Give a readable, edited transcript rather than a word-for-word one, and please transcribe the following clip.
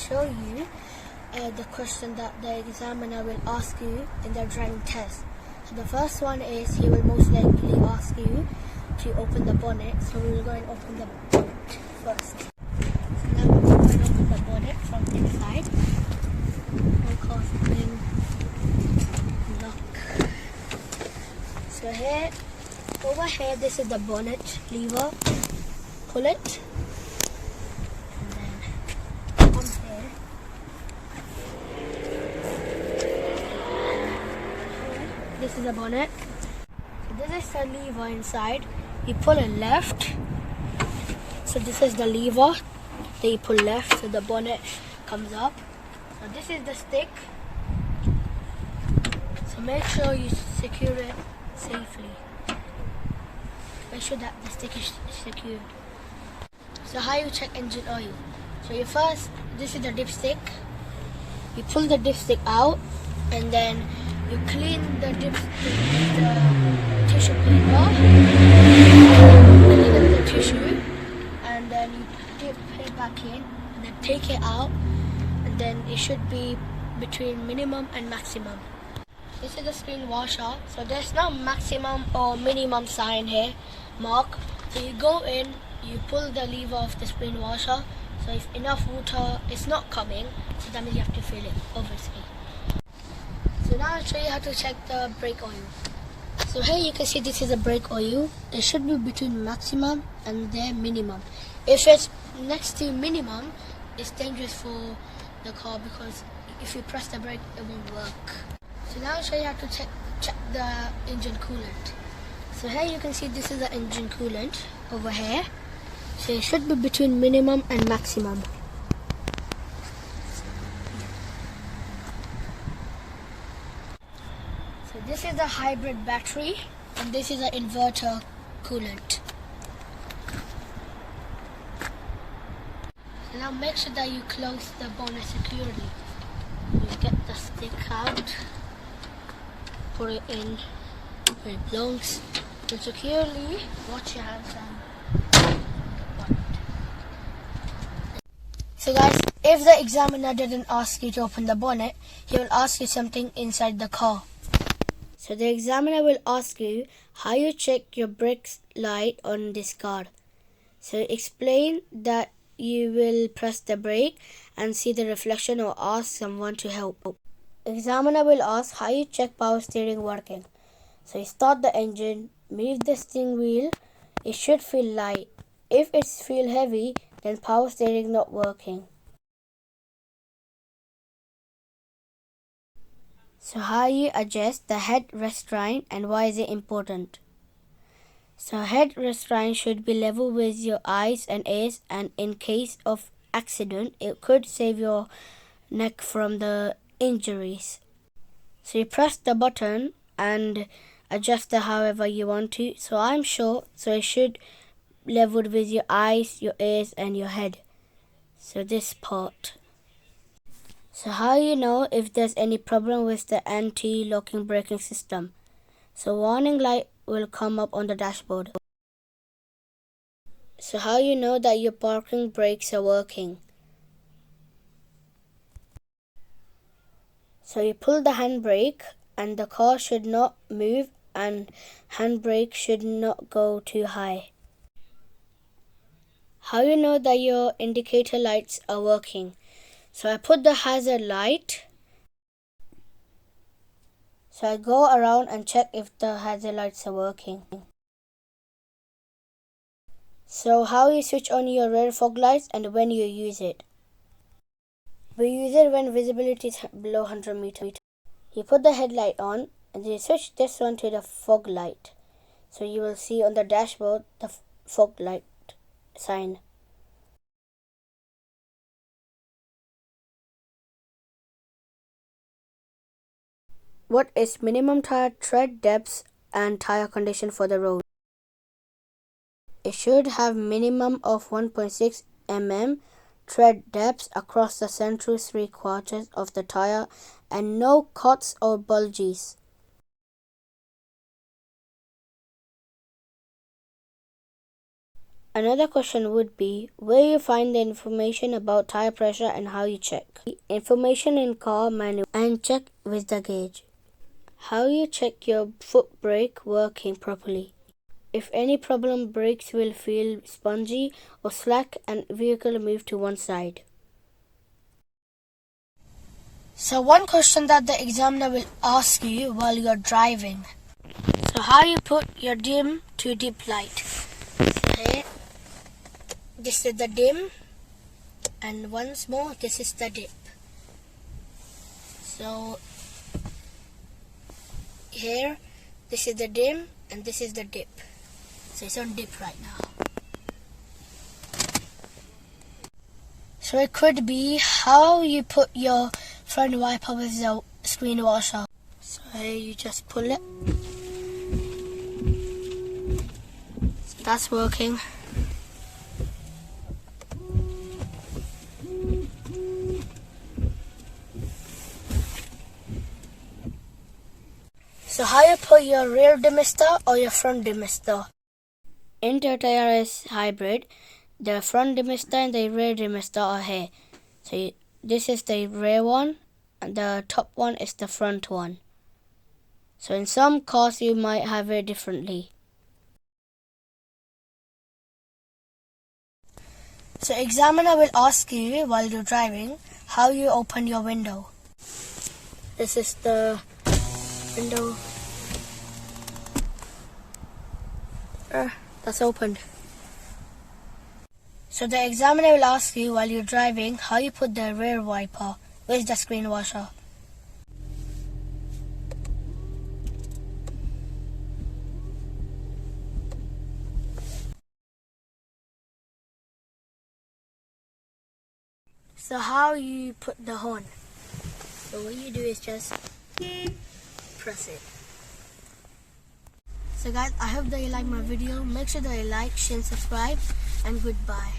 show you the question that the examiner will ask you in the driving test. So the first one is he will most likely ask you to open the bonnet. So we will go and open the bonnet first. So now we're going to open the bonnet from inside. Lock. So here, over here, this is the bonnet lever. Pull it. This is the bonnet. So this is the lever inside. You pull it left. So this is the lever. Then you pull left, so the bonnet comes up. So this is the stick. So make sure you secure it safely. Make sure that the stick is secured. So how you check engine oil? So you first, this is the dipstick. You pull the dipstick out, and then you clean the dipstick with the tissue cleaner. Clean it with the tissue, and then you dip it back in, and then take it out, and then it should be between minimum and maximum. This is the screen washer. So there's no maximum or minimum sign here, mark. So you go in, you pull the lever of the screen washer. So if enough water is not coming, so that means you have to fill it, obviously. So now I'll show you how to check the brake oil. So here you can see this is the brake oil. It should be between maximum and their minimum. If it's next to minimum, it's dangerous for the car because if you press the brake, it won't work. So now I'll show you how to check the engine coolant. So here you can see this is the engine coolant over here. So it should be between minimum and maximum. So this is the hybrid battery, and this is the inverter coolant. So now make sure that you close the bonnet securely. You get the stick out, put it in where it belongs, and securely watch your hands down. So guys, if the examiner didn't ask you to open the bonnet, he will ask you something inside the car. So the examiner will ask you how you check your brakes light on this car. So explain that you will press the brake and see the reflection or ask someone to help. Examiner will ask how you check power steering working. So you start the engine, move the steering wheel, it should feel light. If it's feel heavy, then power steering not working. So how you adjust the head restraint and why is it important? So head restraint should be level with your eyes and ears, and in case of accident it could save your neck from the injuries. So you press the button and adjust it however you want to. So I'm sure, so it should leveled with your eyes, your ears and your head. So this part. So how you know if there's any problem with the anti-locking braking system? So warning light will come up on the dashboard. So how you know that your parking brakes are working? So you pull the handbrake and the car should not move and handbrake should not go too high. How you know that your indicator lights are working? So I put the hazard light. So I go around and check if the hazard lights are working. So how you switch on your rear fog lights and when you use it? We use it when visibility is below 100 meters. You put the headlight on and you switch this one to the fog light. So you will see on the dashboard the fog light sign. What is minimum tire tread depth and tire condition for the road? It should have minimum of 1.6 mm tread depth across the central 3/4 of the tire and no cuts or bulges. Another question would be where you find the information about tire pressure and how you check. Information in car manual and check with the gauge. How you check your foot brake working properly. If any problem, brakes will feel spongy or slack and vehicle move to one side. So one question that the examiner will ask you while you're driving. So how you put your dim to dip light. Okay. This is the dim and once more this is the dip. So here this is the dim and this is the dip. So it's on dip right now. So it could be how you put your front wiper with the screen washer. So here you just pull it. So that's working. So how you put your rear demister or your front demister? In Toyota Yaris Hybrid, the front demister and the rear demister are here. So this is the rear one and the top one is the front one. So in some cars you might have it differently. So examiner will ask you while you're driving how you open your window. This is the window. That's opened. So the examiner will ask you while you're driving how you put the rear wiper with the screen washer. So how you put the horn. So what you do is just press it. So guys, I hope that you like my video. Make sure that you like, share and subscribe, and goodbye.